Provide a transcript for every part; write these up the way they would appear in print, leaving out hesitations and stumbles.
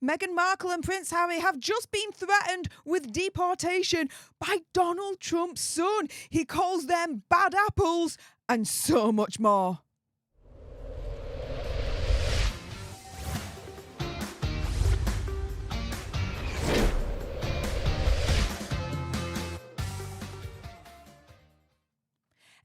Meghan Markle and Prince Harry have just been threatened with deportation by Donald Trump's son. He calls them bad apples and so much more.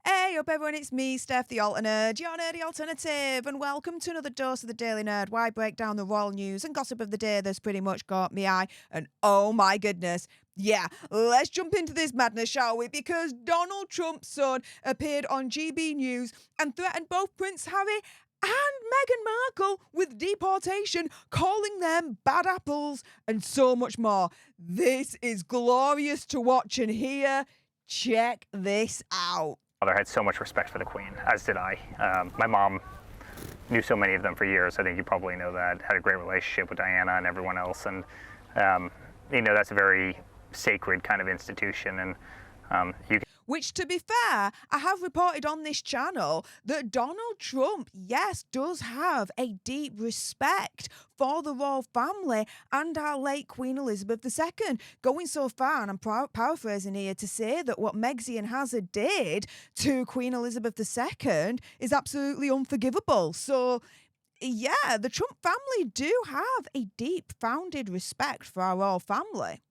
Hey up everyone, it's me, Stef the Alternate, your nerdy alternative, and welcome to another dose of the Daily Nerd, where I break down the royal news and gossip of the day that's pretty much caught me eye, and oh my goodness, yeah, let's jump into this madness, shall we? Because Donald Trump's son appeared on GB News and threatened both Prince Harry and Meghan Markle with deportation, calling them bad apples and so much more. This is glorious to watch and hear. Check this out. I had so much respect for the Queen, as did I. My mom knew so many of them for years. I think you probably know that. Had a great relationship with Diana and everyone else, and that's a very sacred kind of institution. And Which, to be fair, I have reported on this channel that Donald Trump, yes, does have a deep respect for the royal family and our late Queen Elizabeth II, going so far, and I'm paraphrasing here, to say that what Meghan and Harry did to Queen Elizabeth II is absolutely unforgivable. So, yeah, the Trump family do have a deep-founded respect for our royal family.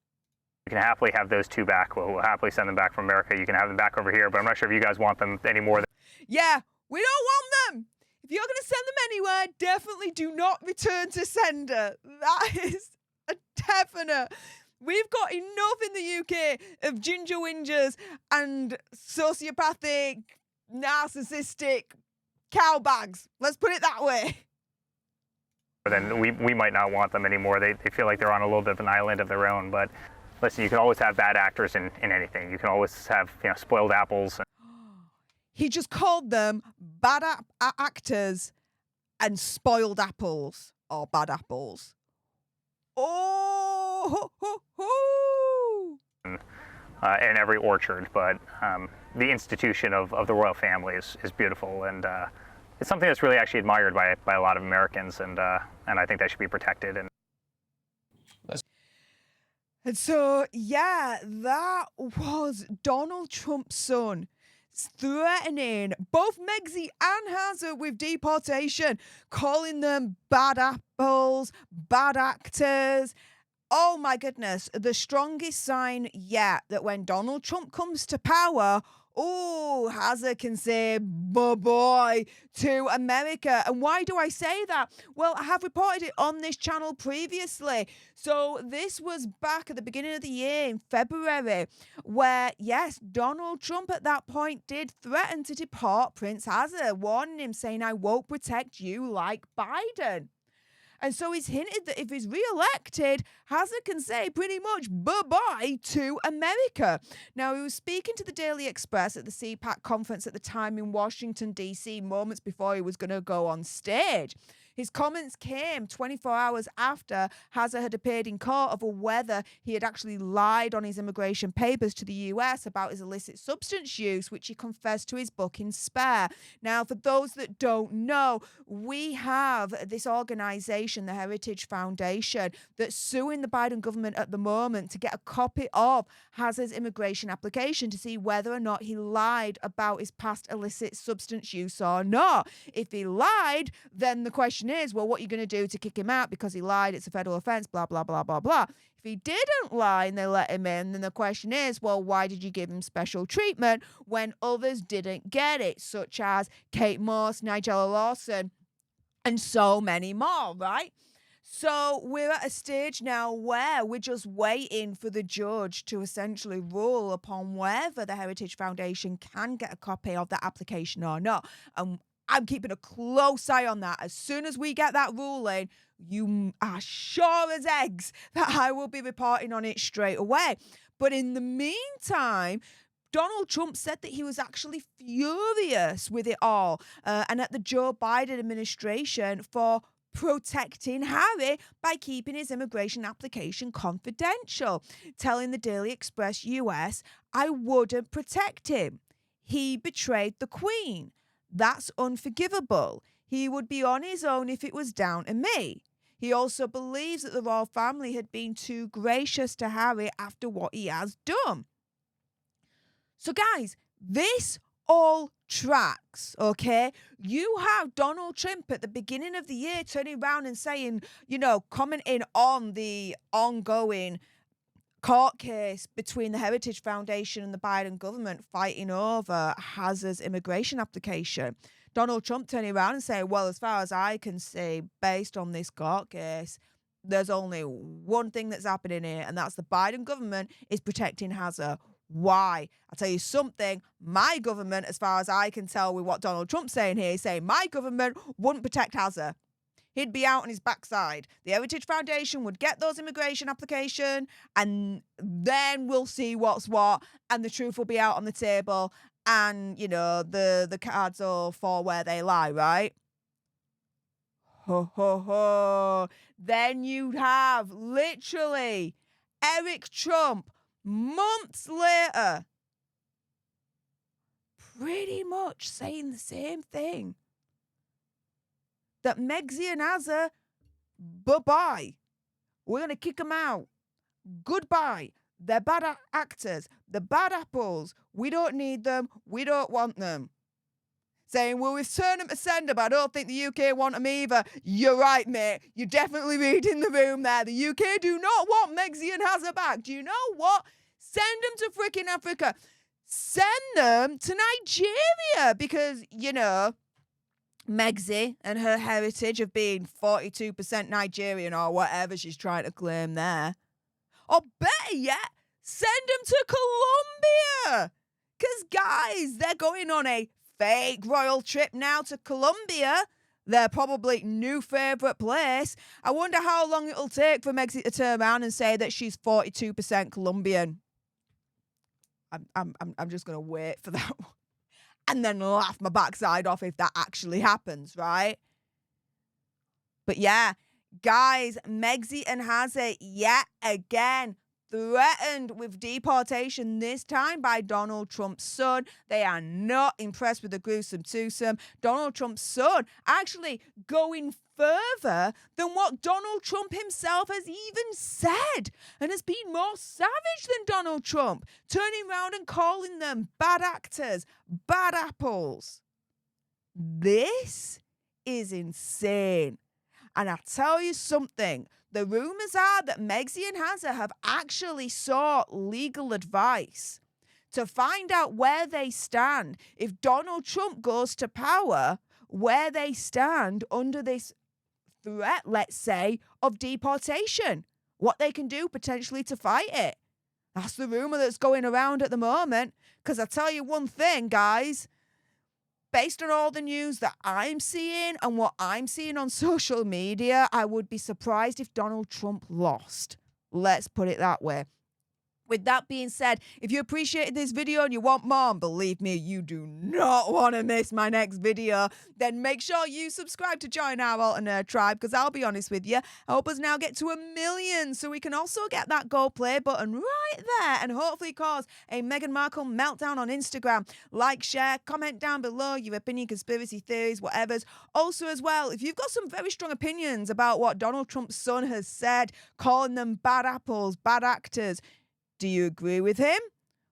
You can happily have those two back. We'll happily send them back from America. You can have them back over here, but I'm not sure if you guys want them anymore. Yeah, we don't want them. If you're going to send them anywhere, definitely do not return to sender. That is a definite. We've got enough in the UK of ginger whingers and sociopathic, narcissistic cowbags. Let's put it that way. Then we might not want them anymore. They feel like they're on a little bit of an island of their own, but listen, you can always have bad actors in anything. You can always have spoiled apples. He just called them bad actors and spoiled apples, or bad apples. Oh, ho, ho, ho. In every orchard, but the institution of the royal family is beautiful, and it's something that's really actually admired by a lot of Americans, and I think that should be protected. And so, yeah, that was Donald Trump's son threatening both Meghan and Harry with deportation, calling them bad apples, bad actors. Oh my goodness, the strongest sign yet that when Donald Trump comes to power, Harry can say bye-bye to America. And why do I say that? Well, I have reported it on this channel previously. So this was back at the beginning of the year in February, where, yes, Donald Trump at that point did threaten to deport Prince Harry, warning him, saying, I won't protect you like Biden. And so he's hinted that if he's re-elected, Harry can say pretty much bye-bye to America. Now, he was speaking to the Daily Express at the CPAC conference at the time in Washington, D.C., moments before he was going to go on stage. His comments came 24 hours after Harry had appeared in court over whether he had actually lied on his immigration papers to the US about his illicit substance use, which he confessed to his book in Spare. Now, for those that don't know, we have this organization, the Heritage Foundation, that's suing the Biden government at the moment to get a copy of Harry's immigration application to see whether or not he lied about his past illicit substance use or not. If he lied, then the question is, well, what are you going to do to kick him out because he lied? It's a federal offense, blah, blah, blah, blah, blah. If he didn't lie and they let him in, then the question is, well, why did you give him special treatment when others didn't get it, such as Kate Moss, Nigella Lawson, and so many more, right? So we're at a stage now where we're just waiting for the judge to essentially rule upon whether the Heritage Foundation can get a copy of that application or not. And I'm keeping a close eye on that. As soon as we get that ruling, you are sure as eggs that I will be reporting on it straight away. But in the meantime, Donald Trump said that he was actually furious with it all and at the Joe Biden administration for protecting Harry by keeping his immigration application confidential, telling the Daily Express US, I wouldn't protect him. He betrayed the Queen. That's unforgivable. He would be on his own if it was down to me. He also believes that the royal family had been too gracious to Harry after what he has done. So, guys, this all tracks, okay? You have Donald Trump at the beginning of the year turning around and saying, commenting on the ongoing court case between the Heritage Foundation and the Biden government fighting over Hazard's immigration application. Donald Trump turning around and saying, well, as far as I can see, based on this court case, there's only one thing that's happening here, and that's the Biden government is protecting Hazard. Why? I'll tell you something. My government, as far as I can tell with what Donald Trump's saying here, is saying my government wouldn't protect Hazard. He'd be out on his backside. The Heritage Foundation would get those immigration application, and then we'll see what's what, and the truth will be out on the table, and, the cards will fall where they lie, right? Ho, ho, ho. Then you'd have, literally, Eric Trump, months later, pretty much saying the same thing. That Meghan and Harry, bye-bye. We're going to kick them out. Goodbye. They're bad actors. They're bad apples. We don't need them. We don't want them. Saying, well, we've turned them to sender, but I don't think the UK want them either. You're right, mate. You're definitely reading the room there. The UK do not want Meghan and Harry back. Do you know what? Send them to freaking Africa. Send them to Nigeria because, Megzi and her heritage of being 42% Nigerian or whatever she's trying to claim there. Or better yet, send them to Colombia. Because, guys, they're going on a fake royal trip now to Colombia. Their probably new favourite place. I wonder how long it'll take for Megzi to turn around and say that she's 42% Colombian. I'm just going to wait for that one. And then laugh my backside off if that actually happens, right? But yeah, guys, Megzi and Harry yet again threatened with deportation, this time by Donald Trump's son. They are not impressed with the gruesome twosome. Donald Trump's son actually going further than what Donald Trump himself has even said, and has been more savage than Donald Trump, turning around and calling them bad actors, bad apples. This is insane. And I tell you something, the rumours are that Meghan and Harry have actually sought legal advice to find out where they stand if Donald Trump goes to power, where they stand under this threat, let's say, of deportation, what they can do potentially to fight it. That's the rumour that's going around at the moment. Because I tell you one thing, guys, based on all the news that I'm seeing and what I'm seeing on social media, I would be surprised if Donald Trump lost. Let's put it that way. With that being said, if you appreciated this video and you want more, and believe me, you do not want to miss my next video, then make sure you subscribe to join our alternate tribe, because I'll be honest with you, I hope us now get to 1 million so we can also get that go play button right there and hopefully cause a Meghan Markle meltdown on Instagram. Like, share, comment down below your opinion, conspiracy theories, whatever's. Also as well, if you've got some very strong opinions about what Donald Trump's son has said, calling them bad apples, bad actors, do you agree with him?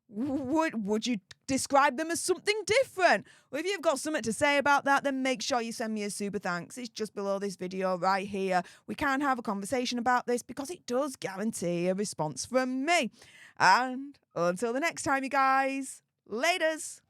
Would you describe them as something different? Well, if you've got something to say about that, then make sure you send me a super thanks. It's just below this video right here. We can have a conversation about this because it does guarantee a response from me. And until the next time, you guys, laters.